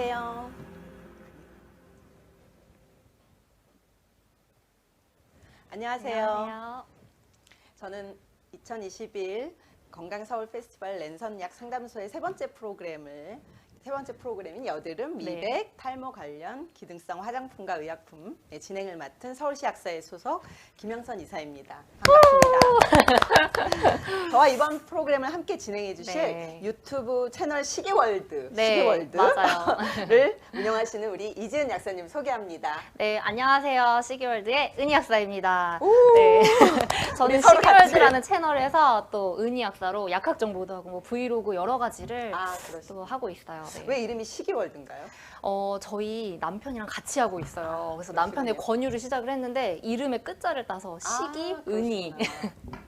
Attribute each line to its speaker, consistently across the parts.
Speaker 1: 안녕하세요. 안녕하세요. 저는 2021 건강서울 페스티벌 랜선약 상담소의 세 번째 프로그램인 여드름, 미백, 탈모 관련 기능성 화장품과 의약품 진행을 맡은 서울시 약사의 소속 김영선 이사입니다. 반갑습니다. 저와 이번 프로그램을 함께 진행해 주실 유튜브 채널 시기월드를 운영하시는 우리 이지은 약사님 소개합니다.
Speaker 2: 네, 안녕하세요. 시기월드의 은희 약사입니다. 네. 저는 시기월드라는 채널에서 또 은희 약사로 약학 정보도 하고 뭐 브이로그 여러 가지를 또 하고 있어요. 네.
Speaker 1: 왜 이름이 시기월드인가요?
Speaker 2: 저희 남편이랑 같이 하고 있어요. 그래서 남편의 권유를 시작을 했는데 이름의 끝자를 따서 시기, 은희.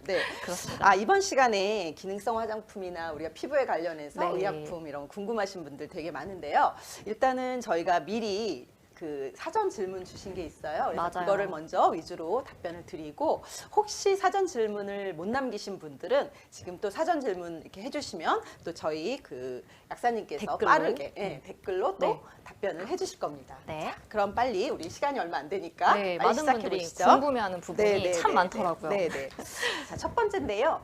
Speaker 1: 네, 그렇습니다. 이번 시간에 기능성 화장품이나 우리가 피부에 관련해서 의약품 이런 거 궁금하신 분들 되게 많은데요. 일단은 저희가 미리 그 사전 질문 주신 게 있어요. 그래서
Speaker 2: 맞아요.
Speaker 1: 그거를 먼저 위주로 답변을 드리고, 혹시 사전 질문을 못 남기신 분들은 지금 또 사전 질문 이렇게 해주시면 또 저희 그 약사님께서
Speaker 2: 댓글로.
Speaker 1: 빠르게 댓글로 또 답변을 해주실 겁니다.
Speaker 2: 네.
Speaker 1: 자, 그럼 빨리 우리 시간이 얼마 안 되니까 빨리
Speaker 2: 많은
Speaker 1: 시작해
Speaker 2: 분들이
Speaker 1: 보시죠.
Speaker 2: 궁금해하는 부분이 참 많더라고요.
Speaker 1: 자, 첫 번째인데요.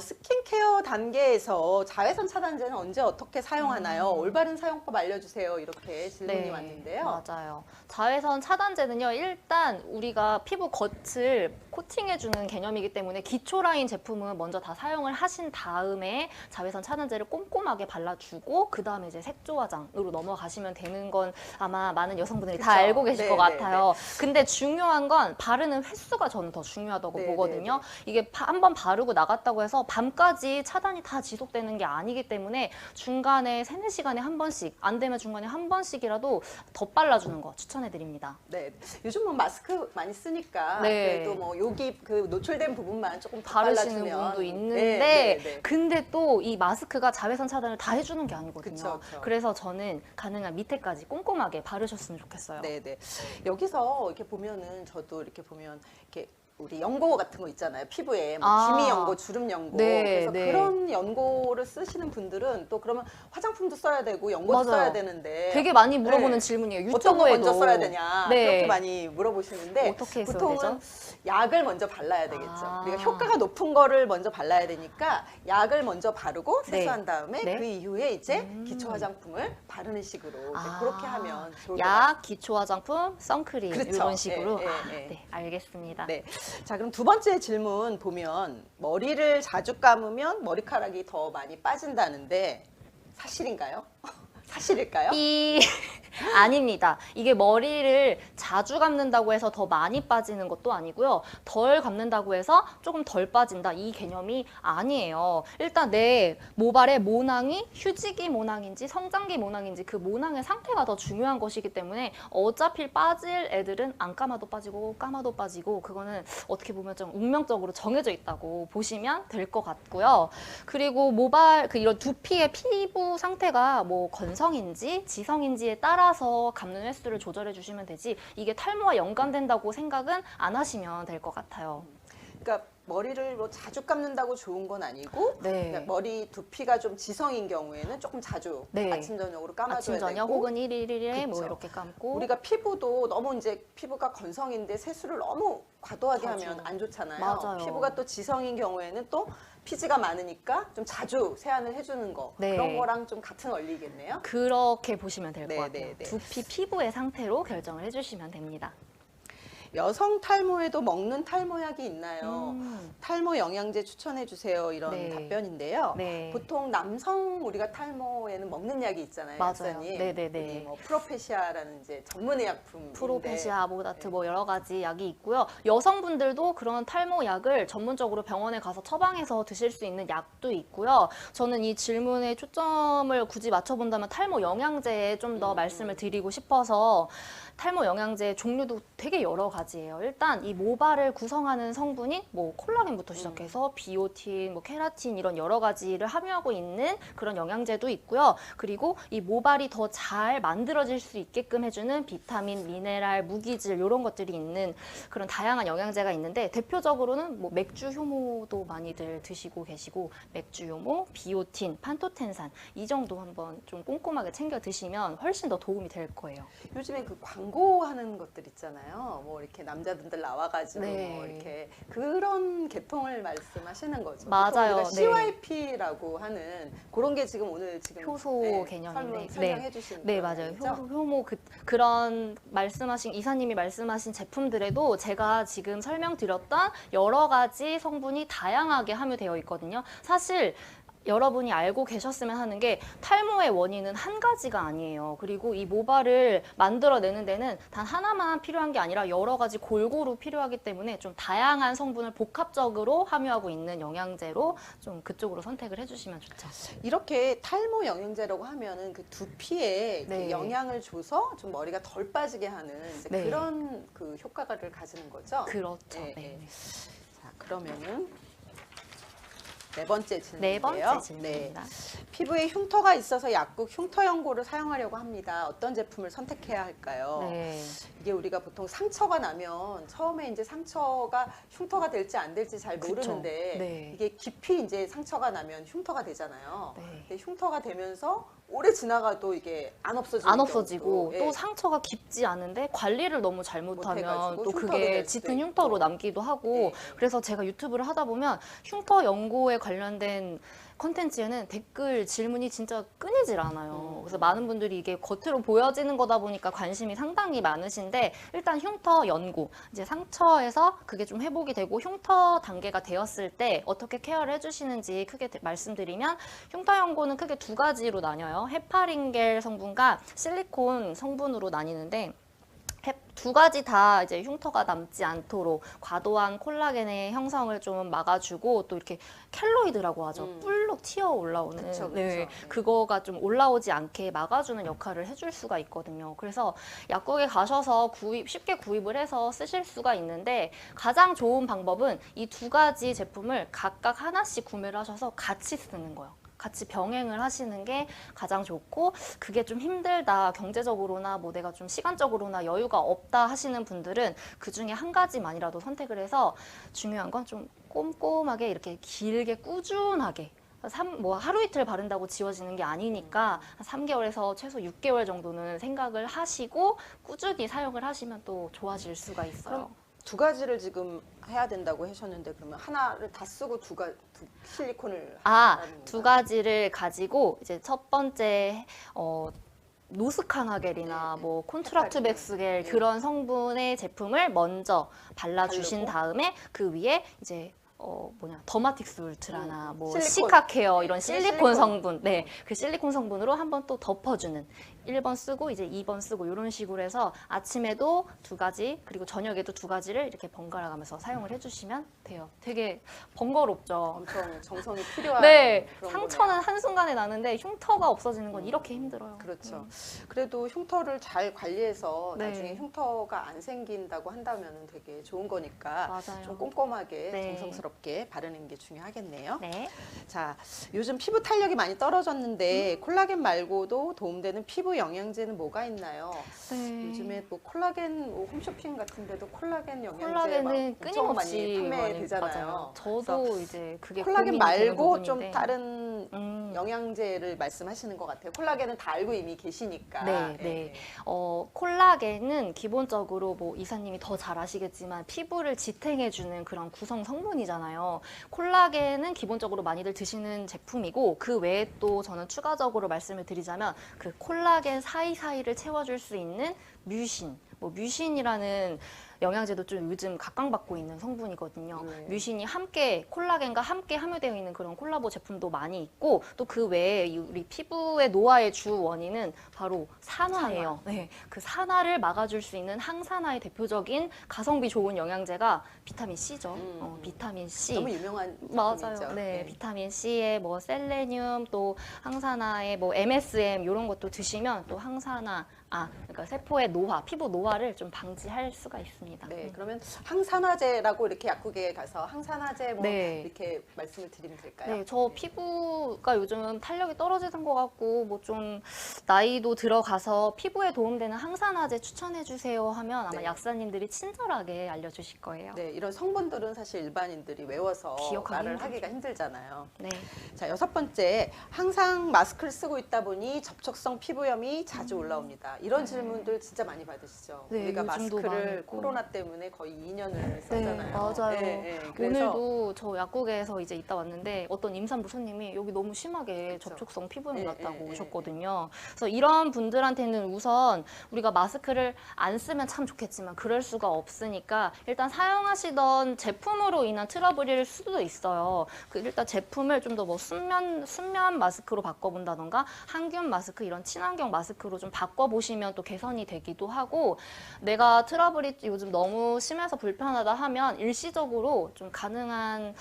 Speaker 1: 스킨케어 단계에서 자외선 차단제는 언제 어떻게 사용하나요? 올바른 사용법 알려주세요. 이렇게 질문이 왔는데요.
Speaker 2: 맞아요. 자외선 차단제는요, 일단 우리가 피부 겉을 코팅해주는 개념이기 때문에 기초 라인 제품은 먼저 다 사용을 하신 다음에 자외선 차단제를 꼼꼼하게 발라주고 그 다음에 이제 색조 화장으로 넘어가시면 되는 건 아마 많은 여성분들이 다 알고 계실 것 같아요. 근데 중요한 건 바르는 횟수가 저는 더 중요하다고 보거든요. 이게 한번 바르고 나갔다고 해서 밤까지 차단이 다 지속되는 게 아니기 때문에 중간에 3-4시간에 한 번씩, 안 되면 중간에 한 번씩이라도 더 발라주는 거 추천해드립니다.
Speaker 1: 네, 요즘 뭐 마스크 많이 쓰니까 그래도 뭐 여기 그 노출된 부분만 조금 더
Speaker 2: 바르시는
Speaker 1: 발라주면
Speaker 2: 분도 있는데 근데 또 이 마스크가 자외선 차단을 다 해주는 게 아니거든요. 그래서 저는 가능한 밑에까지 꼼꼼하게 바르셨으면 좋겠어요.
Speaker 1: 네네. 여기서 이렇게 보면은 저도 이렇게 보면 이렇게 우리 연고 같은 거 있잖아요. 피부에 뭐 기미 연고, 주름 연고. 그래서 그런 연고를 쓰시는 분들은 또 그러면 화장품도 써야 되고 연고도 써야 되는데
Speaker 2: 되게 많이 물어보는 질문이에요. 유튜브에도.
Speaker 1: 어떤 거 먼저 써야 되냐 그렇게 많이 물어보시는데
Speaker 2: 어떻게
Speaker 1: 보통은
Speaker 2: 되죠?
Speaker 1: 약을 먼저 발라야 되겠죠. 우리가 효과가 높은 거를 먼저 발라야 되니까 약을 먼저 바르고 세수한 다음에 그 이후에 이제 기초 화장품을 바르는 식으로 그렇게 하면 좋을 것 같아요.
Speaker 2: 약, 기초 화장품, 선크림 이런 식으로. 네, 알겠습니다.
Speaker 1: 네. 자, 그럼 두 번째 질문 보면 머리를 자주 감으면 머리카락이 더 많이 빠진다는데 사실인가요? 사실일까요?
Speaker 2: 아닙니다. 이게 머리를 자주 감는다고 해서 더 많이 빠지는 것도 아니고요. 덜 감는다고 해서 조금 덜 빠진다. 이 개념이 아니에요. 일단 내 모발의 모낭이 휴지기 모낭인지 성장기 모낭인지 그 모낭의 상태가 더 중요한 것이기 때문에 어차피 빠질 애들은 안 감아도 빠지고 감아도 빠지고 그거는 어떻게 보면 좀 운명적으로 정해져 있다고 보시면 될 것 같고요. 그리고 모발, 이런 두피의 피부 상태가 뭐 건성인지 지성인지에 따라서 감는 횟수를 조절해 주시면 되지 이게 탈모와 연관된다고 생각은 안 하시면 될 것 같아요.
Speaker 1: 그러니까 머리를 뭐 자주 감는다고 좋은 건 아니고 그러니까 머리 두피가 좀 지성인 경우에는 조금 자주 아침 저녁으로 감아줘야
Speaker 2: 아침 저녁
Speaker 1: 되고
Speaker 2: 혹은 1일에 뭐 이렇게 감고
Speaker 1: 우리가 피부도 너무 이제 피부가 건성인데 세수를 너무 과도하게 하면 안 좋잖아요. 피부가 또 지성인 경우에는 또 피지가 많으니까 좀 자주 세안을 해주는 거 그런 거랑 좀 같은 원리겠네요.
Speaker 2: 그렇게 보시면 될 것 같아요. 두피 피부의 상태로 결정을 해주시면 됩니다.
Speaker 1: 여성 탈모에도 먹는 탈모약이 있나요? 탈모 영양제 추천해 주세요. 이런 답변인데요. 보통 남성 우리가 탈모에는 먹는 약이 있잖아요.
Speaker 2: 맞아요.
Speaker 1: 뭐 프로페시아라는 이제 전문의약품
Speaker 2: 프로페시아, 아보다트 뭐 여러 가지 약이 있고요. 여성분들도 그런 탈모 약을 전문적으로 병원에 가서 처방해서 드실 수 있는 약도 있고요. 저는 이 질문에 초점을 굳이 맞춰본다면 탈모 영양제에 좀 더 말씀을 드리고 싶어서 탈모 영양제 종류도 되게 여러 가지 가지예요. 일단 이 모발을 구성하는 성분이 뭐 콜라겐부터 시작해서 비오틴, 뭐 케라틴 이런 여러 가지를 함유하고 있는 그런 영양제도 있고요. 그리고 이 모발이 더 잘 만들어질 수 있게끔 해주는 비타민, 미네랄, 무기질 이런 것들이 있는 그런 다양한 영양제가 있는데 대표적으로는 뭐 맥주 효모도 많이들 드시고 계시고 맥주 효모, 비오틴, 판토텐산 이 정도 한번 좀 꼼꼼하게 챙겨 드시면 훨씬 더 도움이 될 거예요.
Speaker 1: 요즘에 그 광고하는 것들 있잖아요. 뭐 이렇게 남자분들 나와가지고
Speaker 2: 네.
Speaker 1: 뭐 이렇게 그런 계통을 말씀하시는 거죠.
Speaker 2: 맞아요.
Speaker 1: 보통 우리가 CYP라고 하는 그런 게 지금 오늘 지금
Speaker 2: 효소 개념인데.
Speaker 1: 설명해 주신
Speaker 2: 네,
Speaker 1: 그런
Speaker 2: 맞아요.
Speaker 1: 거죠?
Speaker 2: 효모 그런 말씀하신 이사님이 말씀하신 제품들에도 제가 지금 설명드렸던 여러 가지 성분이 다양하게 함유되어 있거든요. 사실 여러분이 알고 계셨으면 하는 게 탈모의 원인은 한 가지가 아니에요. 그리고 이 모발을 만들어내는 데는 단 하나만 필요한 게 아니라 여러 가지 골고루 필요하기 때문에 좀 다양한 성분을 복합적으로 함유하고 있는 영양제로 좀 그쪽으로 선택을 해주시면 좋죠.
Speaker 1: 이렇게 탈모 영양제라고 하면은 그 두피에
Speaker 2: 네.
Speaker 1: 그 영향을 줘서 좀 머리가 덜 빠지게 하는 이제
Speaker 2: 네.
Speaker 1: 그런 그 효과를 가지는 거죠.
Speaker 2: 그렇죠.
Speaker 1: 네,
Speaker 2: 네.
Speaker 1: 네. 자, 그러면은 네 번째 질문인데요.
Speaker 2: 네 번째 질문입니다.
Speaker 1: 피부에 흉터가 있어서 약국 흉터 연고를 사용하려고 합니다. 어떤 제품을 선택해야 할까요?
Speaker 2: 네.
Speaker 1: 이게 우리가 보통 상처가 나면 처음에 이제 상처가 흉터가 될지 안 될지 잘
Speaker 2: 그쵸.
Speaker 1: 모르는데
Speaker 2: 네.
Speaker 1: 이게 깊이 이제 상처가 나면 흉터가 되잖아요.
Speaker 2: 네.
Speaker 1: 근데 흉터가 되면서 오래 지나가도 이게 안 없어지는
Speaker 2: 안 없어지고
Speaker 1: 경우도,
Speaker 2: 또
Speaker 1: 예.
Speaker 2: 상처가 깊지 않은데 관리를 너무 잘못하면
Speaker 1: 못해가지고
Speaker 2: 또
Speaker 1: 흉터로
Speaker 2: 그게
Speaker 1: 될 수도
Speaker 2: 짙은
Speaker 1: 있고.
Speaker 2: 흉터로 남기도 하고
Speaker 1: 네.
Speaker 2: 그래서 제가 유튜브를 하다 보면 흉터 연고에 관련된 컨텐츠에는 댓글 질문이 진짜 끊이질 않아요. 그래서 많은 분들이 이게 겉으로 보여지는 거다 보니까 관심이 상당히 많으신데 일단 흉터 연고, 이제 상처에서 그게 좀 회복이 되고 흉터 단계가 되었을 때 어떻게 케어를 해주시는지 크게 말씀드리면 흉터 연고는 크게 두 가지로 나뉘어요. 헤파린겔 성분과 실리콘 성분으로 나뉘는데 두 가지 다 이제 흉터가 남지 않도록 과도한 콜라겐의 형성을 좀 막아주고 또 이렇게 켈로이드라고 하죠. 뿔룩 튀어 올라오는
Speaker 1: 그쵸, 그쵸.
Speaker 2: 네, 그거가 좀 올라오지 않게 막아주는 역할을 해줄 수가 있거든요. 그래서 약국에 가셔서 쉽게 구입을 해서 쓰실 수가 있는데 가장 좋은 방법은 이 두 가지 제품을 각각 하나씩 구매를 하셔서 같이 쓰는 거예요. 같이 병행을 하시는 게 가장 좋고 그게 좀 힘들다 경제적으로나 뭐 내가 좀 시간적으로나 여유가 없다 하시는 분들은 그중에 한 가지만이라도 선택을 해서 중요한 건 좀 꼼꼼하게 이렇게 길게 꾸준하게 뭐 하루 이틀 바른다고 지워지는 게 아니니까 한 3개월에서 최소 6개월 정도는 생각을 하시고 꾸준히 사용을 하시면 또 좋아질 수가 있어요.
Speaker 1: 그럼 두 가지를 지금 해야 된다고 하셨는데 그러면 하나를 다 쓰고 실리콘을 하는
Speaker 2: 두
Speaker 1: 건가요?
Speaker 2: 가지를 가지고 이제 첫 번째 노스카나겔이나
Speaker 1: 네.
Speaker 2: 뭐 콘트라투백스겔
Speaker 1: 네.
Speaker 2: 그런 성분의 제품을 먼저 발라주신
Speaker 1: 바르고.
Speaker 2: 다음에 그 위에 이제 더마틱스 울트라나 뭐
Speaker 1: 실리콘.
Speaker 2: 시카케어 이런
Speaker 1: 네,
Speaker 2: 실리콘
Speaker 1: 실리콘.
Speaker 2: 성분, 네, 그 실리콘 성분으로 한번 또 덮어주는 1번 쓰고 이제 2번 쓰고 이런 식으로 해서 아침에도 두 가지 그리고 저녁에도 두 가지를 이렇게 번갈아 가면서 사용을 해주시면 돼요. 되게 번거롭죠.
Speaker 1: 엄청 정성이 필요한
Speaker 2: 네,
Speaker 1: 그런
Speaker 2: 상처는
Speaker 1: 거네요.
Speaker 2: 한순간에 나는데 흉터가 없어지는 건 이렇게 힘들어요.
Speaker 1: 그렇죠. 그래도 흉터를 잘 관리해서
Speaker 2: 네.
Speaker 1: 나중에 흉터가 안 생긴다고 한다면 되게 좋은 거니까
Speaker 2: 맞아요.
Speaker 1: 좀 꼼꼼하게
Speaker 2: 네.
Speaker 1: 정성스럽게 바르는 게 중요하겠네요.
Speaker 2: 네.
Speaker 1: 자, 요즘 피부 탄력이 많이 떨어졌는데 콜라겐 말고도 도움되는 피부 영양제는 뭐가 있나요?
Speaker 2: 네.
Speaker 1: 요즘에 뭐 콜라겐 뭐 홈쇼핑 같은 데도 콜라겐 영양제
Speaker 2: 콜라겐은
Speaker 1: 막 엄청
Speaker 2: 끊임없이
Speaker 1: 많이 판매되잖아요.
Speaker 2: 맞아요. 저도 이제 그게
Speaker 1: 콜라겐
Speaker 2: 고민이 되는
Speaker 1: 말고 좀
Speaker 2: 부분인데.
Speaker 1: 다른 영양제를 말씀하시는 것 같아요. 콜라겐은 다 알고 이미 계시니까.
Speaker 2: 네, 네. 콜라겐은 기본적으로 뭐 이사님이 더 잘 아시겠지만 피부를 지탱해주는 그런 구성 성분이잖아요. 콜라겐은 기본적으로 많이들 드시는 제품이고 그 외에 또 저는 추가적으로 말씀을 드리자면 그 콜라겐 사이사이를 채워줄 수 있는 뮤신, 뭐 뮤신이라는 영양제도 좀 요즘 각광받고 있는 성분이거든요.
Speaker 1: 네.
Speaker 2: 뮤신이 함께 콜라겐과 함께 함유되어 있는 그런 콜라보 제품도 많이 있고 또 그 외에 우리 피부의 노화의 주 원인은 바로 산화예요. 네, 그 산화를 막아줄 수 있는 항산화의 대표적인 가성비 좋은 영양제가 비타민 C죠. 비타민 C.
Speaker 1: 너무 유명한
Speaker 2: 맞아요.
Speaker 1: 제품이죠.
Speaker 2: 네, 비타민 C에 뭐 셀레늄 또 항산화에 뭐 MSM 이런 것도 드시면 또 항산화, 그러니까 세포의 노화, 피부 노화를 좀 방지할 수가 있습니다. 맞습니다.
Speaker 1: 네, 그러면 항산화제라고 이렇게 약국에 가서 항산화제 뭐
Speaker 2: 네.
Speaker 1: 이렇게 말씀을 드리면 될까요?
Speaker 2: 네, 저 피부가 요즘 탄력이 떨어지는 것 같고 뭐 좀 나이도 들어가서 피부에 도움되는 항산화제 추천해 주세요 하면 아마
Speaker 1: 네.
Speaker 2: 약사님들이 친절하게 알려주실 거예요.
Speaker 1: 네, 이런 성분들은 사실 일반인들이 외워서
Speaker 2: 기억하기
Speaker 1: 말을
Speaker 2: 힘들죠.
Speaker 1: 하기가 힘들잖아요.
Speaker 2: 네.
Speaker 1: 자, 6번째, 항상 마스크를 쓰고 있다 보니 접촉성 피부염이 자주 올라옵니다. 이런 질문들 진짜 많이 받으시죠?
Speaker 2: 네,
Speaker 1: 우리가
Speaker 2: 요즘도
Speaker 1: 마스크를
Speaker 2: 많고.
Speaker 1: 코로나 때문에 거의 2년을
Speaker 2: 네,
Speaker 1: 썼잖아요.
Speaker 2: 맞아요.
Speaker 1: 네, 네, 그래서
Speaker 2: 오늘도 저 약국에서 이제 있다 왔는데 어떤 임산부 손님이 여기 너무 심하게
Speaker 1: 그쵸.
Speaker 2: 접촉성 피부염
Speaker 1: 네,
Speaker 2: 났다고
Speaker 1: 네, 네,
Speaker 2: 오셨거든요. 그래서 이런 분들한테는 우선 우리가 마스크를 안 쓰면 참 좋겠지만 그럴 수가 없으니까 일단 사용하시던 제품으로 인한 트러블일 수도 있어요. 그 일단 제품을 좀 더 뭐 순면 마스크로 바꿔본다던가 항균 마스크 이런 친환경 마스크로 좀 바꿔보시면 또 개선이 되기도 하고 내가 트러블이 요즘 너무 심해서 불편하다 하면 일시적으로 좀 가능한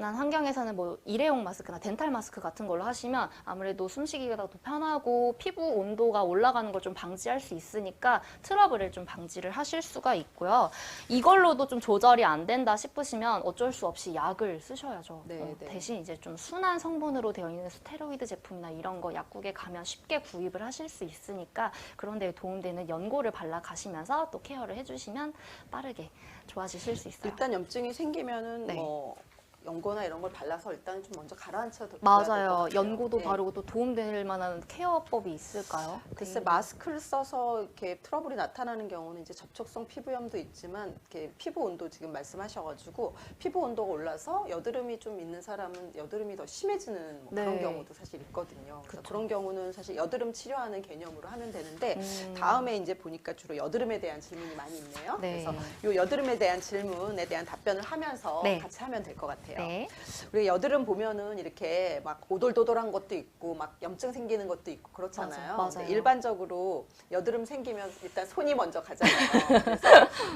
Speaker 2: 환경에서는 뭐 일회용 마스크나 덴탈 마스크 같은 걸로 하시면 아무래도 숨쉬기가 더 편하고 피부 온도가 올라가는 걸 좀 방지할 수 있으니까 트러블을 좀 방지를 하실 수가 있고요. 이걸로도 좀 조절이 안 된다 싶으시면 어쩔 수 없이 약을 쓰셔야죠.
Speaker 1: 네, 네.
Speaker 2: 대신 이제 좀 순한 성분으로 되어 있는 스테로이드 제품이나 이런 거 약국에 가면 쉽게 구입을 하실 수 있으니까 그런 데에 도움되는 연고를 발라 가시면서 또 케어를 해주시면 빠르게 좋아지실 수 있어요.
Speaker 1: 일단 염증이 생기면은
Speaker 2: 네.
Speaker 1: 뭐 연고나 이런 걸 발라서 일단 좀 먼저 가라앉혀 둬야 될것
Speaker 2: 맞아요.
Speaker 1: 같아요.
Speaker 2: 연고도
Speaker 1: 네.
Speaker 2: 바르고 또 도움될 만한 케어법이 있을까요?
Speaker 1: 글쎄 마스크를 써서 이렇게 트러블이 나타나는 경우는 이제 접촉성 피부염도 있지만 이렇게 피부 온도 지금 말씀하셔가지고 피부 온도가 올라서 여드름이 좀 있는 사람은 여드름이 더 심해지는 뭐 그런
Speaker 2: 네.
Speaker 1: 경우도 사실 있거든요. 그래서
Speaker 2: 그쵸.
Speaker 1: 그런 경우는 사실 여드름 치료하는 개념으로 하면 되는데
Speaker 2: 음.
Speaker 1: 다음에 이제 보니까 주로 여드름에 대한 질문이 많이 있네요.
Speaker 2: 네.
Speaker 1: 그래서 이 여드름에 대한 질문에 대한 답변을 하면서
Speaker 2: 네.
Speaker 1: 같이 하면 될 것 같아요.
Speaker 2: 네.
Speaker 1: 우리 여드름 보면은 이렇게 막 오돌도돌한 것도 있고 막 염증 생기는 것도 있고 그렇잖아요.
Speaker 2: 맞아요.
Speaker 1: 근데 일반적으로 여드름 생기면 일단 손이 먼저 가잖아요. 그래서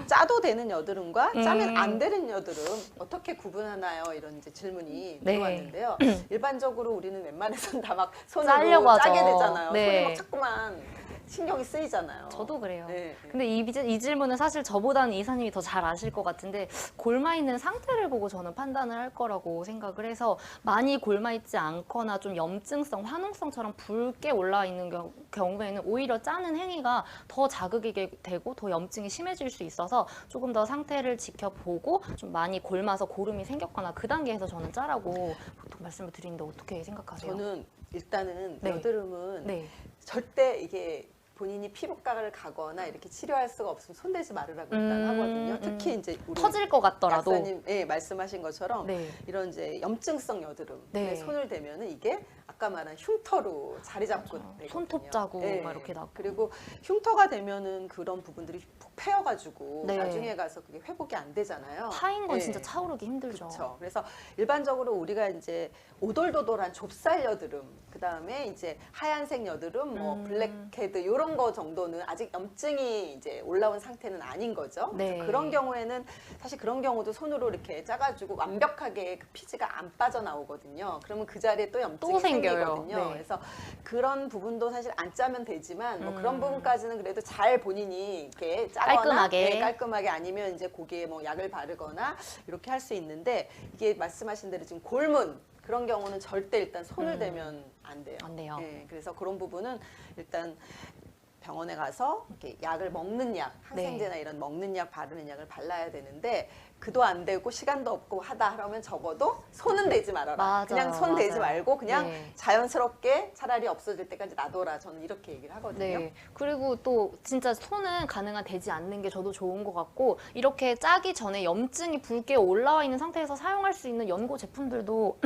Speaker 1: 짜도 되는 여드름과 짜면 안 되는 여드름 어떻게 구분하나요? 이런 이제 질문이
Speaker 2: 네.
Speaker 1: 들어왔는데요. 일반적으로 우리는 웬만해서는 다 막 손으로
Speaker 2: 짜려고 하죠.
Speaker 1: 짜게 되잖아요.
Speaker 2: 네.
Speaker 1: 손이 막 자꾸만 신경이 쓰이잖아요.
Speaker 2: 저도 그래요.
Speaker 1: 네.
Speaker 2: 근데 이 질문은 사실 저보다는 이사님이 더 잘 아실 것 같은데 골마 있는 상태를 보고 저는 판단을 할 거라고 생각을 해서 많이 골마 있지 않거나 좀 염증성, 화농성처럼 붉게 올라 있는 경우에는 오히려 짜는 행위가 더 자극이 되고 더 염증이 심해질 수 있어서 조금 더 상태를 지켜보고 좀 많이 골마서 고름이 생겼거나 그 단계에서 저는 짜라고 보통 말씀을 드리는데 어떻게 생각하세요?
Speaker 1: 저는 일단은
Speaker 2: 네.
Speaker 1: 여드름은
Speaker 2: 네.
Speaker 1: 절대 이게 본인이 피부과를 가거나 이렇게 치료할 수가 없으면 손대지 말으라고 일단 하거든요. 특히 이제 우리
Speaker 2: 터질 것 같더라도
Speaker 1: 약사님 말씀하신 것처럼
Speaker 2: 네.
Speaker 1: 이런 이제 염증성 여드름에
Speaker 2: 네.
Speaker 1: 손을 대면은 이게 아까 말한 흉터로 자리 잡고
Speaker 2: 맞아요.
Speaker 1: 되거든요.
Speaker 2: 손톱 자국
Speaker 1: 네.
Speaker 2: 막 이렇게 나고.
Speaker 1: 그리고 흉터가 되면은 그런 부분들이 푹 패여가지고
Speaker 2: 네.
Speaker 1: 나중에 가서 그게 회복이 안 되잖아요.
Speaker 2: 파인 건
Speaker 1: 네.
Speaker 2: 진짜 차오르기 힘들죠.
Speaker 1: 그렇죠. 그래서 일반적으로 우리가 이제 오돌도돌한 좁쌀 여드름, 그 다음에 이제 하얀색 여드름, 뭐 블랙헤드 이런 거 정도는 아직 염증이 이제 올라온 상태는 아닌 거죠.
Speaker 2: 네.
Speaker 1: 그래서 그런 경우에는 사실 그런 경우도 손으로 이렇게 짜가지고 완벽하게 그 피지가 안 빠져나오거든요. 그러면 그 자리에 또 염증이
Speaker 2: 또 생겨요.
Speaker 1: 생기거든요.
Speaker 2: 네.
Speaker 1: 그래서 그런 부분도 사실 안 짜면 되지만 뭐 그런
Speaker 2: 음.
Speaker 1: 부분까지는 그래도 잘 본인이 이렇게 짜거나
Speaker 2: 깔끔하게.
Speaker 1: 네, 깔끔하게 아니면 이제 거기에 뭐 약을 바르거나 이렇게 할 수 있는데 이게 말씀하신 대로 지금 골문 그런 경우는 절대 일단 손을 대면 안 돼요.
Speaker 2: 안 돼요.
Speaker 1: 네, 그래서 그런 부분은 일단 병원에 가서 이렇게 약을 먹는 약, 항생제나 이런 먹는 약, 바르는 약을 발라야 되는데 그도 안 되고 시간도 없고 하다 그러면 적어도 손은 대지 말아라.
Speaker 2: 맞아요,
Speaker 1: 그냥 손 대지
Speaker 2: 맞아요.
Speaker 1: 말고 그냥
Speaker 2: 네.
Speaker 1: 자연스럽게 차라리 없어질 때까지 놔둬라. 저는 이렇게 얘기를 하거든요.
Speaker 2: 네. 그리고 또 진짜 손은 가능한 대지 않는 게 저도 좋은 것 같고 이렇게 짜기 전에 염증이 붉게 올라와 있는 상태에서 사용할 수 있는 연고 제품들도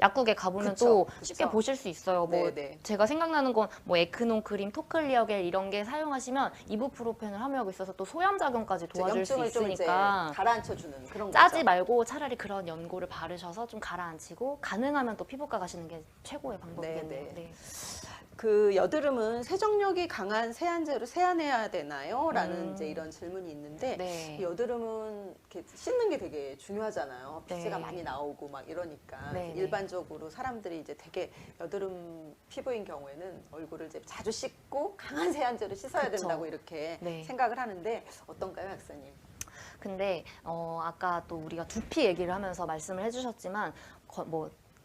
Speaker 2: 약국에 가보면
Speaker 1: 그쵸,
Speaker 2: 또
Speaker 1: 그쵸.
Speaker 2: 쉽게 보실 수 있어요. 뭐
Speaker 1: 네.
Speaker 2: 제가 생각나는 건 뭐 에크논 크림, 토클리어겔 이런 게 사용하시면 이부프로펜을 함유하고 있어서 또 소염 작용까지 도와줄 수
Speaker 1: 염증을 좀 이제
Speaker 2: 있으니까
Speaker 1: 가라앉혀주는 그런
Speaker 2: 짜지
Speaker 1: 거죠.
Speaker 2: 말고 차라리 그런 연고를 바르셔서 좀 가라앉히고 가능하면 또 피부과 가시는 게 최고의 방법이겠네요.
Speaker 1: 네. 그 여드름은 세정력이 강한 세안제로 세안해야 되나요? 라는 이제 이런 질문이 있는데
Speaker 2: 네.
Speaker 1: 여드름은 이렇게 씻는 게 되게 중요하잖아요. 피지가
Speaker 2: 네.
Speaker 1: 많이 나오고 막 이러니까
Speaker 2: 네, 네.
Speaker 1: 일반적으로 사람들이 이제 되게 여드름 피부인 경우에는 얼굴을 이제 자주 씻고 강한 세안제로 씻어야
Speaker 2: 그쵸.
Speaker 1: 된다고 이렇게
Speaker 2: 네.
Speaker 1: 생각을 하는데 어떤가요, 약사님?
Speaker 2: 근데 아까 또 우리가 두피 얘기를 하면서 말씀을 해주셨지만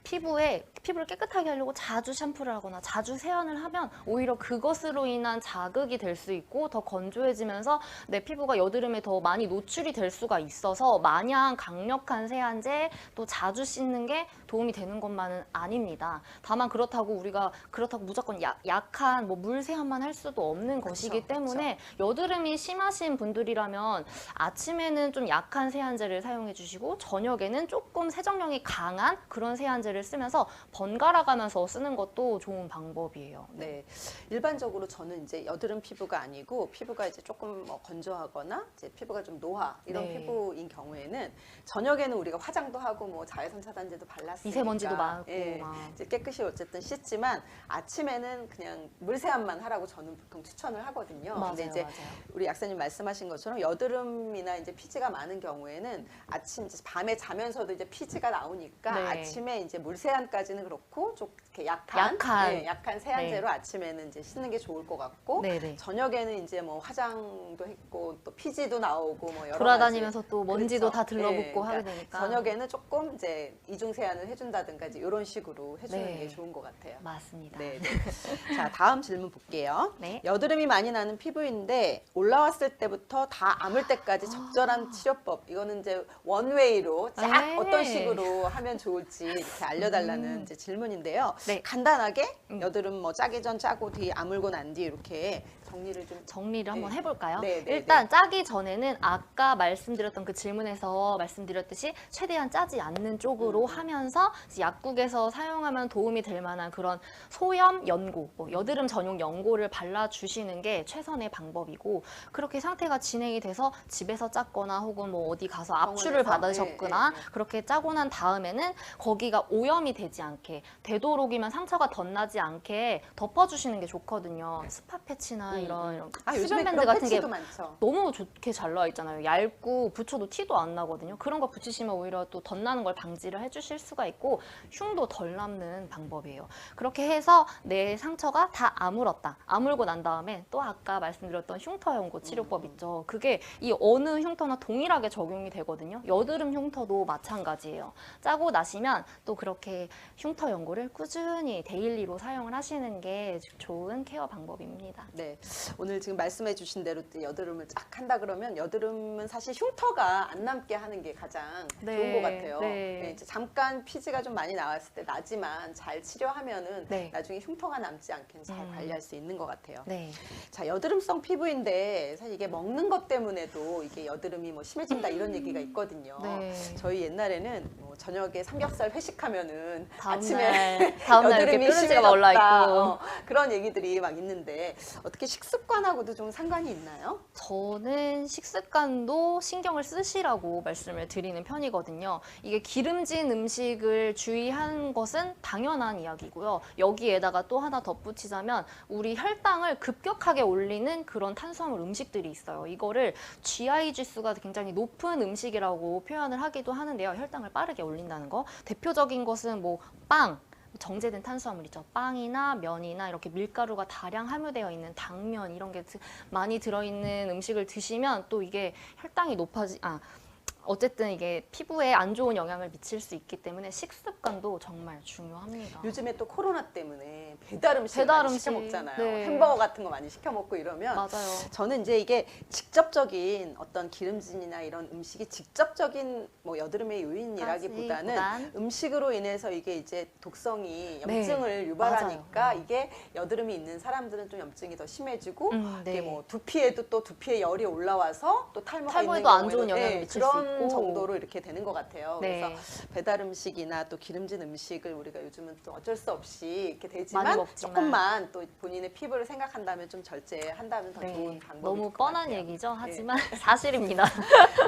Speaker 2: 피부를 깨끗하게 하려고 자주 샴푸를 하거나 자주 세안을 하면 오히려 그것으로 인한 자극이 될 수 있고 더 건조해지면서 내 피부가 여드름에 더 많이 노출이 될 수가 있어서 마냥 강력한 세안제 또 자주 씻는 게 도움이 되는 것만은 아닙니다. 다만 그렇다고 우리가 무조건 약한 물 세안만 할 수도 없는 것이기 때문에 여드름이 심하신 분들이라면 아침에는 좀 약한 세안제를 사용해 주시고 저녁에는 조금 세정력이 강한 그런 세안제를 쓰면서 번갈아 가면서 쓰는 것도 좋은 방법이에요.
Speaker 1: 네, 일반적으로 저는 이제 여드름 피부가 아니고 피부가 이제 조금 건조하거나 이제 피부가 좀 노화 이런
Speaker 2: 네.
Speaker 1: 피부인 경우에는 저녁에는 우리가 화장도 하고 뭐 자외선 차단제도 발랐으니까
Speaker 2: 미세먼지도 많고
Speaker 1: 예, 이제 깨끗이 어쨌든 씻지만 아침에는 그냥 물세안만 하라고 저는 보통 추천을 하거든요.
Speaker 2: 맞아요,
Speaker 1: 근데 이제
Speaker 2: 맞아요.
Speaker 1: 우리 약사님 말씀하신 것처럼 여드름이나 이제 피지가 많은 경우에는 아침 이제 밤에 자면서도 이제 피지가 나오니까
Speaker 2: 네.
Speaker 1: 아침에 이제 물세안까지는 그렇고 좀 이렇게 약한 세안제로 아침에는 이제 씻는 게 좋을 것 같고
Speaker 2: 네네.
Speaker 1: 저녁에는 이제 뭐 화장도 했고 또 피지도 나오고 뭐 여러
Speaker 2: 돌아다니면서
Speaker 1: 가지.
Speaker 2: 또 먼지도
Speaker 1: 그렇죠.
Speaker 2: 다 들러붙고
Speaker 1: 예, 그러니까
Speaker 2: 하게 되니까.
Speaker 1: 저녁에는 조금 이제 이중 세안을 해준다든가 이제 이런 식으로 해주는
Speaker 2: 네.
Speaker 1: 게 좋은 것 같아요.
Speaker 2: 맞습니다.
Speaker 1: 네. 자, 다음 질문 볼게요.
Speaker 2: 네.
Speaker 1: 여드름이 많이 나는 피부인데 올라왔을 때부터 다 아물 때까지 적절한 치료법. 이거는 이제 원웨이로 쫙
Speaker 2: 네.
Speaker 1: 어떤 식으로 하면 좋을지 이렇게 알려달라는 이제 질문인데요.
Speaker 2: 네.
Speaker 1: 간단하게 여드름 뭐 짜기 전 짜고 뒤 아물고 난 뒤 이렇게 정리를
Speaker 2: 한번
Speaker 1: 네.
Speaker 2: 해볼까요?
Speaker 1: 네, 네,
Speaker 2: 일단 짜기 전에는 아까 말씀드렸던 그 질문에서 말씀드렸듯이 최대한 짜지 않는 쪽으로 하면서 이제 약국에서 사용하면 도움이 될 만한 그런 소염 연고, 여드름 전용 연고를 발라주시는 게 최선의 방법이고 그렇게 상태가 진행이 돼서 집에서 짰거나 혹은 뭐 어디 가서 압출을
Speaker 1: 병원에서?
Speaker 2: 받으셨거나
Speaker 1: 네, 네.
Speaker 2: 그렇게 짜고 난 다음에는 거기가 오염이 되지 않게 되도록이면 상처가 덧나지 않게 덮어주시는 게 좋거든요. 스파 패치나 이런
Speaker 1: 요즘에
Speaker 2: 수변 밴드
Speaker 1: 그런
Speaker 2: 같은 게
Speaker 1: 패치도 많죠.
Speaker 2: 너무 좋게 잘 나와 있잖아요. 얇고 붙여도 티도 안 나거든요. 그런 거 붙이시면 오히려 또 덧나는 걸 방지를 해주실 수가 있고 흉도 덜 남는 방법이에요. 그렇게 해서 내 상처가 다 아물었다. 아물고 난 다음에 또 아까 말씀드렸던 흉터 연고 치료법 있죠. 그게 이 어느 흉터나 동일하게 적용이 되거든요. 여드름 흉터도 마찬가지예요. 짜고 나시면 또 그렇게 흉터 연고를 꾸준히 데일리로 사용을 하시는 게 좋은 케어 방법입니다.
Speaker 1: 네, 오늘 지금 말씀해 주신 대로 여드름을 쫙 한다 그러면 여드름은 사실 흉터가 안 남게 하는 게 가장
Speaker 2: 네,
Speaker 1: 좋은 것 같아요.
Speaker 2: 네.
Speaker 1: 이제 잠깐 피지가 좀 많이 나왔을 때 나지만 잘 치료하면은
Speaker 2: 네.
Speaker 1: 나중에 흉터가 남지 않게 잘 관리할 수 있는 것 같아요.
Speaker 2: 네.
Speaker 1: 자, 여드름성 피부인데 사실 이게 먹는 것 때문에도 이게 여드름이 뭐 심해진다 이런 얘기가 있거든요.
Speaker 2: 네.
Speaker 1: 저희 옛날에는 뭐 저녁에 삼겹살 회식하면은
Speaker 2: 다음날
Speaker 1: 아침에
Speaker 2: 이렇게
Speaker 1: 여드름이
Speaker 2: 뾰루지가 올라
Speaker 1: 심해졌다.
Speaker 2: 있고
Speaker 1: 그런 얘기들이 막 있는데 어떻게 식습관하고도 좀 상관이 있나요?
Speaker 2: 저는 식습관도 신경을 쓰시라고 말씀을 드리는 편이거든요. 이게 기름진 음식을 주의하는 것은 당연한 이야기고요. 여기에다가 또 하나 덧붙이자면 우리 혈당을 급격하게 올리는 그런 탄수화물 음식들이 있어요. 이거를 GI 지수가 굉장히 높은 음식이라고 표현을 하기도 하는데요. 혈당을 빠르게 올린다는 거. 대표적인 것은 뭐 빵, 정제된 탄수화물이죠. 빵이나 면이나 이렇게 밀가루가 다량 함유되어 있는 당면 이런 게 많이 들어있는 음식을 드시면 또 이게 혈당이 어쨌든 이게 피부에 안 좋은 영향을 미칠 수 있기 때문에 식습관도 정말 중요합니다.
Speaker 1: 요즘에 또 코로나 때문에 배달 음식 많이 시켜 먹잖아요.
Speaker 2: 네.
Speaker 1: 햄버거 같은 거 많이 시켜 먹고 이러면
Speaker 2: 맞아요.
Speaker 1: 저는 이제 이게 직접적인 어떤 기름진이나 이런 음식이 직접적인 뭐 여드름의 요인이라기보다는 음식으로 인해서 이게 이제 독성이 염증을 유발하니까
Speaker 2: 맞아요.
Speaker 1: 이게 여드름이 있는 사람들은 좀 염증이 더 심해지고
Speaker 2: 네.
Speaker 1: 이게 뭐 두피에도 또 두피에 열이 올라와서 또 탈모가 있는
Speaker 2: 탈모에도 안 좋은
Speaker 1: 경우에는
Speaker 2: 영향을 미칠 수
Speaker 1: 그런
Speaker 2: 있고
Speaker 1: 정도로 이렇게 되는 것 같아요.
Speaker 2: 네.
Speaker 1: 그래서 배달 음식이나 또 기름진 음식을 우리가 요즘은 또 어쩔 수 없이 이렇게
Speaker 2: 많이
Speaker 1: 되지만
Speaker 2: 먹지만.
Speaker 1: 조금만 또 본인의 피부를 생각한다면 좀 절제한다면 더 좋은 방법이
Speaker 2: 너무
Speaker 1: 될 것
Speaker 2: 뻔한
Speaker 1: 같아요.
Speaker 2: 얘기죠.
Speaker 1: 네.
Speaker 2: 하지만 사실입니다.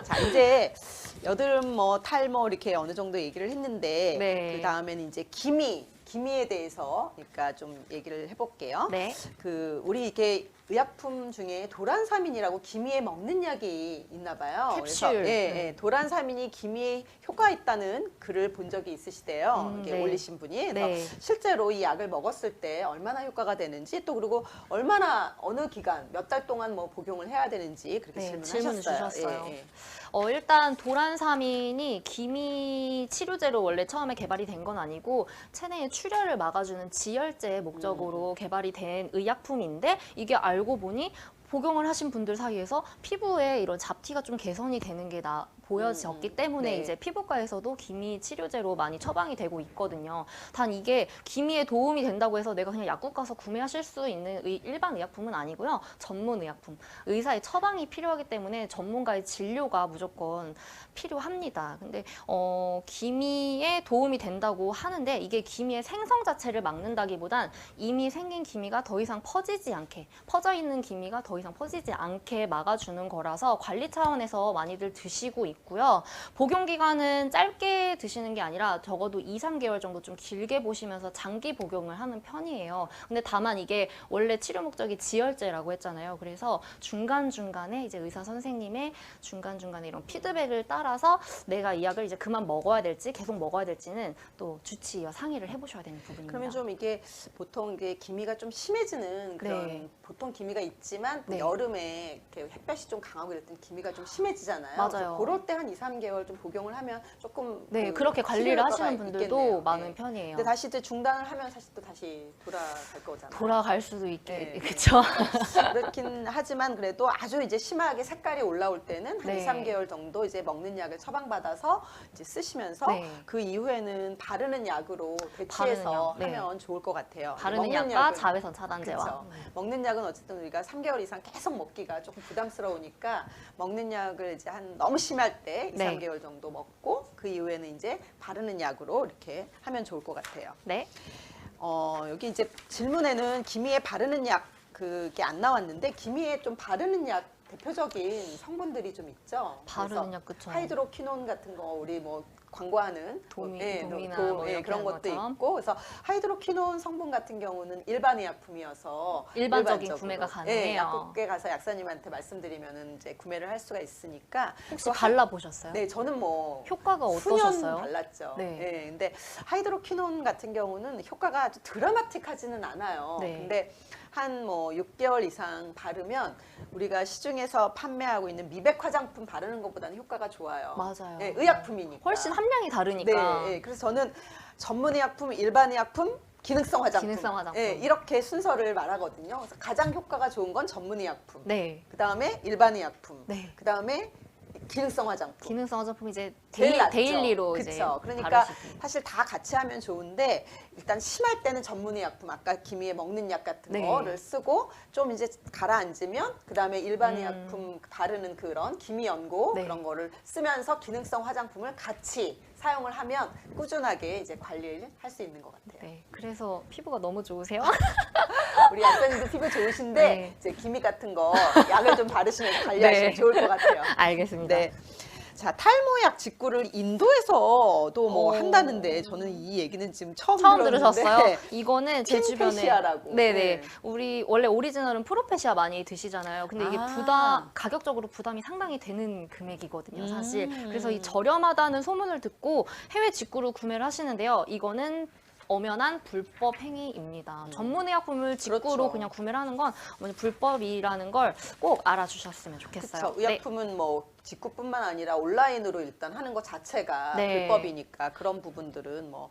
Speaker 1: 자, 이제 여드름 뭐 탈모 이렇게 어느 정도 얘기를 했는데
Speaker 2: 네.
Speaker 1: 그 다음에는 이제 기미에 대해서 그러니까 좀 얘기를 해볼게요.
Speaker 2: 네.
Speaker 1: 우리 이렇게 의약품 중에 도란사민이라고 기미에 먹는 약이 있나 봐요.
Speaker 2: 캡슐.
Speaker 1: 그래서 도란사민이 기미에 효과가 있다는 글을 본 적이 있으시대요. 이렇게
Speaker 2: 네.
Speaker 1: 올리신 분이. 그래서
Speaker 2: 네.
Speaker 1: 실제로 이 약을 먹었을 때 얼마나 효과가 되는지 또 그리고 얼마나 어느 기간 몇 달 동안 뭐 복용을 해야 되는지 그렇게
Speaker 2: 네,
Speaker 1: 질문을
Speaker 2: 질문을
Speaker 1: 하셨어요.
Speaker 2: 주셨어요. 일단 도란사민이 기미 치료제로 원래 처음에 개발이 된 건 아니고 체내의 출혈을 막아주는 지혈제의 목적으로 개발이 된 의약품인데 이게 알고 보니 복용을 하신 분들 사이에서 피부에 이런 잡티가 좀 개선이 되는 게 보여졌기 때문에
Speaker 1: 네.
Speaker 2: 이제 피부과에서도 기미 치료제로 많이 처방이 되고 있거든요. 단 이게 기미에 도움이 된다고 해서 내가 그냥 약국 가서 구매하실 수 있는 일반 의약품은 아니고요. 전문 의약품. 의사의 처방이 필요하기 때문에 전문가의 진료가 무조건 필요합니다. 근데 기미에 도움이 된다고 하는데 이게 기미의 생성 자체를 막는다기보단 이미 생긴 기미가 더 이상 퍼지지 않게, 퍼져 있는 기미가 더 이상 퍼지지 않게 막아주는 거라서 관리 차원에서 많이들 드시고 있고요. 복용 기간은 짧게 드시는 게 아니라 적어도 2, 3개월 정도 좀 길게 보시면서 장기 복용을 하는 편이에요. 근데 다만 이게 원래 치료 목적이 지혈제라고 했잖아요. 그래서 중간중간에 이제 의사 선생님의 중간중간에 이런 피드백을 따라서 내가 이 약을 이제 그만 먹어야 될지 계속 먹어야 될지는 또 주치의와 상의를 해보셔야 되는 부분입니다.
Speaker 1: 그러면 좀 이게 보통 이게 기미가 좀 심해지는 그런
Speaker 2: 네.
Speaker 1: 보통 기미가 있지만
Speaker 2: 네.
Speaker 1: 여름에 이렇게 햇볕이 좀 강하고 이랬더니 기미가 좀 심해지잖아요.
Speaker 2: 맞아요.
Speaker 1: 그래서 그럴 때 한 2, 3개월 좀 복용을 하면 조금
Speaker 2: 네, 그렇게 관리를
Speaker 1: 치료
Speaker 2: 하시는
Speaker 1: 효과가
Speaker 2: 분들도
Speaker 1: 있겠네요.
Speaker 2: 많은
Speaker 1: 네.
Speaker 2: 편이에요.
Speaker 1: 근데 다시 이제 중단을 하면 사실 또 다시 돌아갈 거잖아요.
Speaker 2: 돌아갈 수도 있게,
Speaker 1: 네.
Speaker 2: 그렇죠?
Speaker 1: 그렇긴 하지만 그래도 아주 이제 심하게 색깔이 올라올 때는 한
Speaker 2: 네.
Speaker 1: 2, 3개월 정도 이제 먹는 약을 처방받아서 이제 쓰시면서
Speaker 2: 네.
Speaker 1: 그 이후에는 바르는 약으로
Speaker 2: 바르는
Speaker 1: 대체해서
Speaker 2: 약, 네.
Speaker 1: 하면 좋을 것 같아요.
Speaker 2: 바르는
Speaker 1: 먹는
Speaker 2: 약과
Speaker 1: 약은-
Speaker 2: 자외선 차단제와.
Speaker 1: 그쵸. 먹는 약은 어쨌든 우리가 3개월 이상 계속 먹기가 조금 부담스러우니까 먹는 약을 이제 한 너무 심할 때 2,
Speaker 2: 네.
Speaker 1: 3개월 정도 먹고 그 이후에는 이제 바르는 약으로 이렇게 하면 좋을 것 같아요.
Speaker 2: 네.
Speaker 1: 여기 이제 질문에는 기미에 바르는 약 그게 안 나왔는데 기미에 좀 바르는 약 대표적인 성분들이 좀 있죠.
Speaker 2: 바르는
Speaker 1: 그래서
Speaker 2: 약, 그쵸.
Speaker 1: 하이드로퀴논 같은 거 우리 뭐 광고하는
Speaker 2: 도미나 뭐 이렇게
Speaker 1: 그런
Speaker 2: 하는
Speaker 1: 것도
Speaker 2: 것처럼.
Speaker 1: 있고 그래서 하이드로퀴논 성분 같은 경우는 일반 의약품이어서
Speaker 2: 일반적인
Speaker 1: 일반적으로,
Speaker 2: 구매가 가능해요.
Speaker 1: 약국에 가서 약사님한테 말씀드리면은 이제 구매를 할 수가 있으니까
Speaker 2: 혹시
Speaker 1: 그거
Speaker 2: 발라보셨어요?
Speaker 1: 네, 저는 뭐
Speaker 2: 효과가
Speaker 1: 수년
Speaker 2: 어떠셨어요?
Speaker 1: 발랐죠.
Speaker 2: 네.
Speaker 1: 네. 근데 하이드로퀴논 같은 경우는 효과가 아주 드라마틱하지는 않아요.
Speaker 2: 네.
Speaker 1: 근데 한 뭐 6개월 이상 바르면 우리가 시중에서 판매하고 있는 미백 화장품 바르는 것보다는 효과가 좋아요.
Speaker 2: 맞아요.
Speaker 1: 네, 의약품이니까.
Speaker 2: 훨씬 함량이 다르니까.
Speaker 1: 네, 그래서 저는 전문 의약품, 일반 의약품, 기능성 화장품.
Speaker 2: 기능성 화장품.
Speaker 1: 네, 이렇게 순서를 말하거든요. 그래서 가장 효과가 좋은 건 전문 의약품.
Speaker 2: 네.
Speaker 1: 그다음에 일반 의약품.
Speaker 2: 네.
Speaker 1: 그다음에 기능성 화장품.
Speaker 2: 기능성 화장품 이제
Speaker 1: 제일 낫죠.
Speaker 2: 데일리로 이제
Speaker 1: 그쵸. 그러니까
Speaker 2: 바르시기.
Speaker 1: 사실 다 같이 하면 좋은데 일단 심할 때는 전문의약품 아까 기미에 먹는 약 같은
Speaker 2: 네.
Speaker 1: 거를 쓰고 좀 이제 가라앉으면 그다음에 일반
Speaker 2: 음.
Speaker 1: 의약품 바르는 그런 기미 연고
Speaker 2: 네.
Speaker 1: 그런 거를 쓰면서 기능성 화장품을 같이 사용을 하면 꾸준하게 이제 관리를 할 수 있는 것 같아요.
Speaker 2: 네. 그래서 피부가 너무 좋으세요?
Speaker 1: 우리 약사님도 피부 좋으신데
Speaker 2: 네.
Speaker 1: 이제 기미 같은 거 약을 좀 바르시면서 관리하시면
Speaker 2: 네.
Speaker 1: 좋을 것 같아요.
Speaker 2: 알겠습니다.
Speaker 1: 네. 자, 탈모약 직구를 인도에서도 뭐
Speaker 2: 오.
Speaker 1: 한다는데 저는 이 얘기는 지금 처음
Speaker 2: 들으셨어요?
Speaker 1: 들었는데
Speaker 2: 이거는 제 주변에
Speaker 1: 핀페시아라고.
Speaker 2: 네네
Speaker 1: 네.
Speaker 2: 우리 원래 오리지널은 프로페시아 많이 드시잖아요. 근데 이게
Speaker 1: 아.
Speaker 2: 가격적으로 부담이 상당히 되는 금액이거든요, 사실.
Speaker 1: 음.
Speaker 2: 그래서 이 저렴하다는 소문을 듣고 해외 직구로 구매를 하시는데요. 이거는 엄연한 불법 행위입니다. 전문 의약품을 직구로
Speaker 1: 그렇죠.
Speaker 2: 그냥 구매를 하는 건 불법이라는 걸 꼭 알아주셨으면 좋겠어요.
Speaker 1: 그렇죠. 의약품은 뭐 직구뿐만 아니라 온라인으로 일단 하는 것 자체가
Speaker 2: 네.
Speaker 1: 불법이니까 그런 부분들은 뭐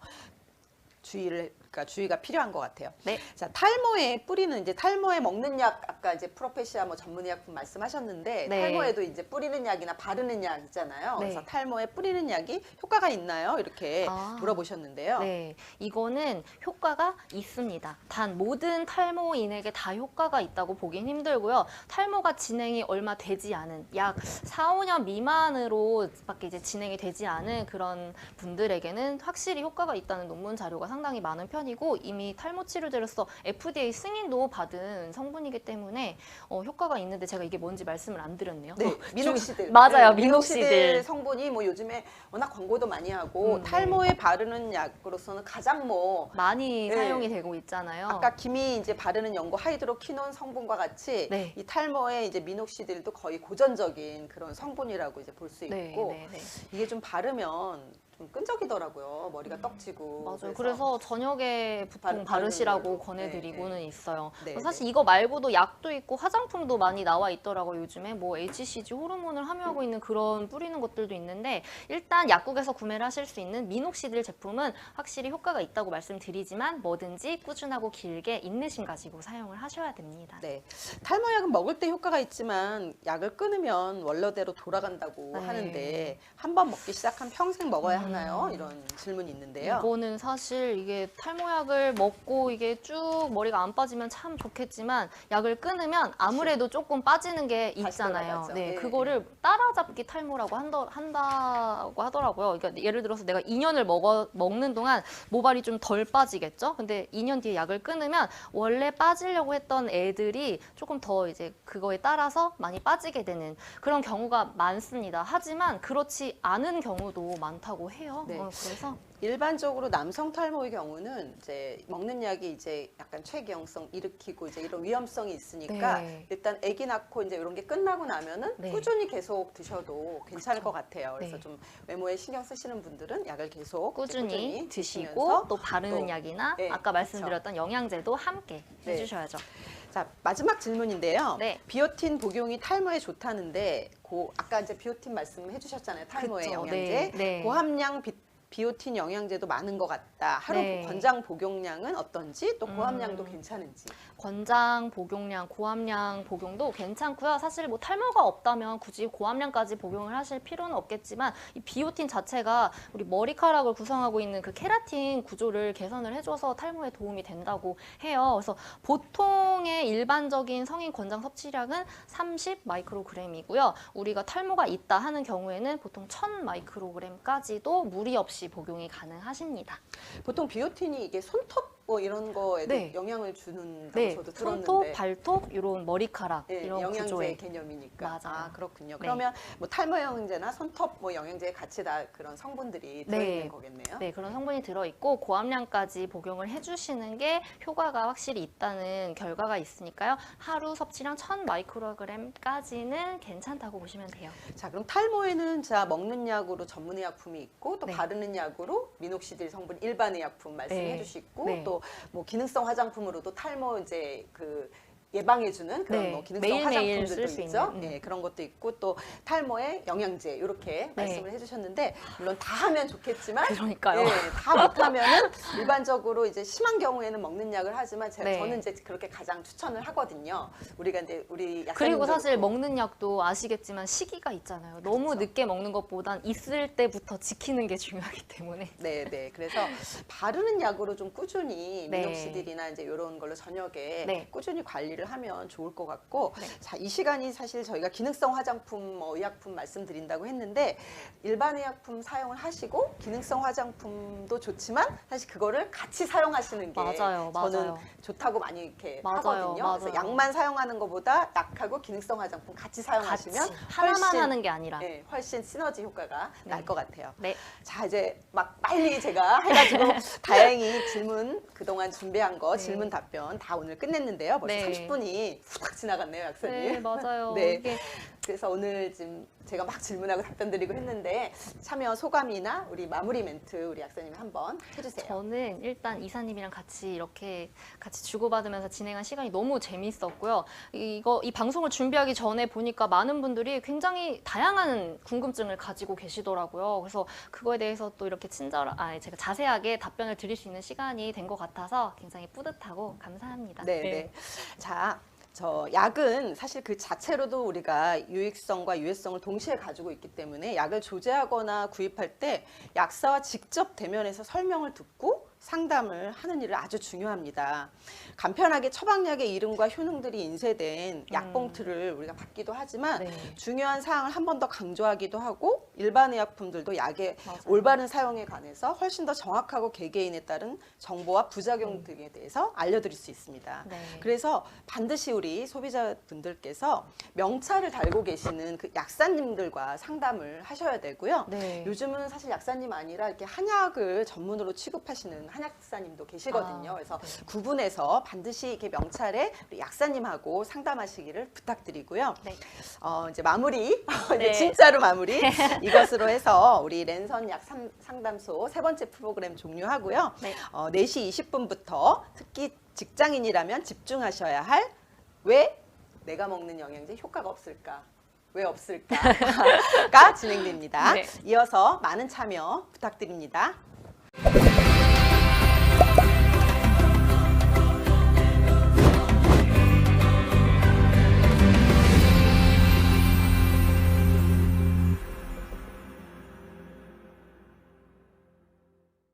Speaker 1: 주의가 필요한 것 같아요.
Speaker 2: 네.
Speaker 1: 자, 탈모에 뿌리는 이제 탈모에 먹는 약 아까 이제 프로페시아 뭐 전문의약품 말씀하셨는데
Speaker 2: 네.
Speaker 1: 탈모에도 이제 뿌리는 약이나 바르는 약 있잖아요.
Speaker 2: 네.
Speaker 1: 그래서 탈모에 뿌리는 약이 효과가 있나요? 이렇게
Speaker 2: 아.
Speaker 1: 물어보셨는데요.
Speaker 2: 네, 이거는 효과가 있습니다. 단 모든 탈모인에게 다 효과가 있다고 보긴 힘들고요. 탈모가 진행이 얼마 되지 않은 약 4, 5년 미만으로밖에 이제 진행이 되지 않은 그런 분들에게는 확실히 효과가 있다는 논문 자료가 상당히 많은 편이에요. 편이고 이미 탈모 치료제로서 FDA 승인도 받은 성분이기 때문에 효과가 있는데 제가 이게 뭔지 말씀을 안 드렸네요.
Speaker 1: 네, 미녹시딜.
Speaker 2: 맞아요,
Speaker 1: 네,
Speaker 2: 미녹시딜.
Speaker 1: 성분이 뭐 요즘에 워낙 광고도 많이 하고
Speaker 2: 네.
Speaker 1: 탈모에 바르는 약으로서는 가장 뭐
Speaker 2: 많이
Speaker 1: 네.
Speaker 2: 사용이 되고 있잖아요.
Speaker 1: 아까 김이 이제 바르는 연고 하이드로퀴논 성분과 같이
Speaker 2: 네.
Speaker 1: 이 탈모에 이제 미녹시딜도 거의 고전적인 그런 성분이라고 이제 볼 수 있고
Speaker 2: 네, 네, 네.
Speaker 1: 이게 좀 바르면 좀 끈적이더라고요. 머리가 떡지고.
Speaker 2: 맞아요. 그래서 저녁에 보통 바르시라고 권해드리고는 있어요.
Speaker 1: 네,
Speaker 2: 사실
Speaker 1: 네.
Speaker 2: 이거 말고도 약도 있고 화장품도 많이 나와 있더라고요. 요즘에 뭐 HCG 호르몬을 함유하고 있는 그런 뿌리는 것들도 있는데 일단 약국에서 구매를 하실 수 있는 미녹시딜 제품은 확실히 효과가 있다고 말씀드리지만 뭐든지 꾸준하고 길게 인내심 가지고 사용을 하셔야 됩니다.
Speaker 1: 네. 탈모약은 먹을 때 효과가 있지만 약을 끊으면 원래대로 돌아간다고
Speaker 2: 네.
Speaker 1: 하는데 한 번 먹기 시작하면 평생 먹어야 하나요? 이런 질문이 있는데요.
Speaker 2: 이거는 사실 이게 탈모약을 먹고 이게 쭉 머리가 안 빠지면 참 좋겠지만 약을 끊으면 아무래도 조금 빠지는 게
Speaker 1: 다시
Speaker 2: 있잖아요.
Speaker 1: 돌아가죠.
Speaker 2: 네,
Speaker 1: 네.
Speaker 2: 그거를 따라잡기 탈모라고 한다고 하더라고요. 그러니까 예를 들어서 내가 2년을 먹는 동안 모발이 좀 덜 빠지겠죠? 근데 2년 뒤에 약을 끊으면 원래 빠지려고 했던 애들이 조금 더 이제 그거에 따라서 많이 빠지게 되는 그런 경우가 많습니다. 하지만 그렇지 않은 경우도 많다고 해요.
Speaker 1: 네.
Speaker 2: 그래서
Speaker 1: 일반적으로 남성 탈모의 경우는 이제 먹는 약이 이제 약간 폐기형성 일으키고 이제 이런 위험성이 있으니까
Speaker 2: 네.
Speaker 1: 일단 아기 낳고 이제 이런 게 끝나고 나면은
Speaker 2: 네.
Speaker 1: 꾸준히 계속 드셔도 괜찮을 것 같아요. 그래서
Speaker 2: 네.
Speaker 1: 좀 외모에 신경 쓰시는 분들은 약을 계속
Speaker 2: 꾸준히 드시고
Speaker 1: 드시면서
Speaker 2: 또 바르는
Speaker 1: 또,
Speaker 2: 약이나
Speaker 1: 네,
Speaker 2: 아까 말씀드렸던 영양제도 함께
Speaker 1: 네.
Speaker 2: 해주셔야죠.
Speaker 1: 자, 마지막 질문인데요.
Speaker 2: 네.
Speaker 1: 비오틴 복용이 탈모에 좋다는데 아까 이제 비오틴 말씀해 주셨잖아요. 탈모의
Speaker 2: 그쵸.
Speaker 1: 영양제.
Speaker 2: 네, 네.
Speaker 1: 고함량 비오틴 영양제도 많은 것 같다. 하루
Speaker 2: 네.
Speaker 1: 권장 복용량은 어떤지 또 고함량도 괜찮은지.
Speaker 2: 권장 복용량, 고함량 복용도 괜찮고요. 사실 뭐 탈모가 없다면 굳이 고함량까지 복용을 하실 필요는 없겠지만 이 비오틴 자체가 우리 머리카락을 구성하고 있는 그 케라틴 구조를 개선을 해줘서 탈모에 도움이 된다고 해요. 그래서 보통의 일반적인 성인 권장 섭취량은 30 마이크로그램이고요. 우리가 탈모가 있다 하는 경우에는 보통 1000 마이크로그램까지도 무리 없이 복용이 가능하십니다.
Speaker 1: 보통 비오틴이 이게 손톱 뭐 이런 거에도
Speaker 2: 네.
Speaker 1: 영향을 주는다고
Speaker 2: 네,
Speaker 1: 저도 들었는데.
Speaker 2: 손톱, 발톱, 이런 머리카락
Speaker 1: 네,
Speaker 2: 이런
Speaker 1: 영양제
Speaker 2: 구조의
Speaker 1: 개념이니까.
Speaker 2: 맞아요.
Speaker 1: 아, 그렇군요.
Speaker 2: 네.
Speaker 1: 그러면 뭐 탈모 영양제나 손톱 뭐 영양제에 같이 다 그런 성분들이 들어있는
Speaker 2: 네.
Speaker 1: 거겠네요.
Speaker 2: 네, 그런 성분이 들어있고 고함량까지 복용을 해주시는 게 효과가 확실히 있다는 결과가 있으니까요. 하루 섭취량 1000 마이크로그램까지는 괜찮다고 보시면 돼요.
Speaker 1: 자, 그럼 탈모에는 자 먹는 약으로 전문의 약품이 있고 또
Speaker 2: 네.
Speaker 1: 바르는 약으로 미녹시딜 성분 일반의 약품 말씀해
Speaker 2: 네.
Speaker 1: 주시고
Speaker 2: 네.
Speaker 1: 또 뭐 기능성 화장품으로도 탈모 이제 그 예방해주는 그런
Speaker 2: 네.
Speaker 1: 뭐 기능성
Speaker 2: 매일매일
Speaker 1: 화장품들도
Speaker 2: 쓸 수
Speaker 1: 있죠.
Speaker 2: 있는,
Speaker 1: 네, 그런 것도 있고 또 탈모에 영양제 이렇게
Speaker 2: 네.
Speaker 1: 말씀을 해주셨는데 물론 다 하면 좋겠지만
Speaker 2: 그러니까요.
Speaker 1: 네, 다 못하면은 일반적으로 이제 심한 경우에는 먹는 약을 하지만
Speaker 2: 네.
Speaker 1: 저는 이제 그렇게 가장 추천을 하거든요. 우리가 이제 우리 약사님도
Speaker 2: 그리고 사실
Speaker 1: 그렇고.
Speaker 2: 먹는 약도 아시겠지만 시기가 있잖아요. 너무
Speaker 1: 그렇죠.
Speaker 2: 늦게 먹는 것보단 있을 때부터 지키는 게 중요하기 때문에.
Speaker 1: 네, 네. 그래서 바르는 약으로 좀 꾸준히
Speaker 2: 네.
Speaker 1: 미녹시딜이나 이제 이런 걸로 저녁에
Speaker 2: 네.
Speaker 1: 꾸준히 관리를 하면 좋을 것 같고,
Speaker 2: 네.
Speaker 1: 자, 이 시간이 사실 저희가 기능성 화장품, 뭐 의약품 말씀드린다고 했는데 일반 의약품 사용을 하시고 기능성 화장품도 좋지만 사실 그거를 같이 사용하시는 게
Speaker 2: 맞아요,
Speaker 1: 저는
Speaker 2: 맞아요.
Speaker 1: 좋다고 많이 이렇게
Speaker 2: 맞아요,
Speaker 1: 하거든요.
Speaker 2: 맞아요.
Speaker 1: 그래서 약만 사용하는 것보다 약하고 기능성 화장품 같이 사용하시면
Speaker 2: 같이 하나만
Speaker 1: 훨씬,
Speaker 2: 하는 게 아니라.
Speaker 1: 네, 훨씬 시너지 효과가 날 것 같아요.
Speaker 2: 네.
Speaker 1: 자, 이제 막 빨리 제가 해가지고 다행히 질문 그동안 준비한 거
Speaker 2: 네.
Speaker 1: 질문 답변 다 오늘 끝냈는데요. 벌써
Speaker 2: 네.
Speaker 1: 30분이 후딱 지나갔네요, 약사님.
Speaker 2: 네, 맞아요.
Speaker 1: 네.
Speaker 2: 이게
Speaker 1: 그래서 오늘 지금 제가 막 질문하고 답변 드리고 했는데 참여 소감이나 우리 마무리 멘트 우리 약사님이 한번 해주세요.
Speaker 2: 저는 일단 이사님이랑 같이 이렇게 같이 주고받으면서 진행한 시간이 너무 재미있었고요. 이 방송을 준비하기 전에 보니까 많은 분들이 굉장히 다양한 궁금증을 가지고 계시더라고요. 그래서 그거에 대해서 또 이렇게 제가 자세하게 답변을 드릴 수 있는 시간이 된 것 같아서 굉장히 뿌듯하고 감사합니다.
Speaker 1: 네, 네. 자, 저 약은 사실 그 자체로도 우리가 유익성과 유해성을 동시에 가지고 있기 때문에 약을 조제하거나 구입할 때 약사와 직접 대면해서 설명을 듣고 상담을 하는 일은 아주 중요합니다. 간편하게 처방약의 이름과 효능들이 인쇄된 약봉투를 우리가 받기도 하지만
Speaker 2: 네.
Speaker 1: 중요한 사항을 한 번 더 강조하기도 하고 일반 의약품들도 약의
Speaker 2: 맞아요.
Speaker 1: 올바른 사용에 관해서 훨씬 더 정확하고 개개인에 따른 정보와 부작용 등에 대해서 알려드릴 수 있습니다.
Speaker 2: 네.
Speaker 1: 그래서 반드시 우리 소비자분들께서 명찰을 달고 계시는 그 약사님들과 상담을 하셔야 되고요.
Speaker 2: 네.
Speaker 1: 요즘은 사실 약사님 아니라 이렇게 한약을 전문으로 취급하시는 한약사님도 계시거든요. 그래서
Speaker 2: 네.
Speaker 1: 구분해서 반드시 이렇게 명찰에 우리 약사님하고 상담하시기를 부탁드리고요.
Speaker 2: 네.
Speaker 1: 이제 마무리, 이제
Speaker 2: 네.
Speaker 1: 진짜로 마무리 이것으로 해서 우리 랜선 약 상담소 세 번째 프로그램 종료하고요.
Speaker 2: 네.
Speaker 1: 4시 20분부터 특히 직장인이라면 집중하셔야 할 왜 내가 먹는 영양제 효과가 없을까? 왜 없을까?가 진행됩니다.
Speaker 2: 네.
Speaker 1: 이어서 많은 참여 부탁드립니다.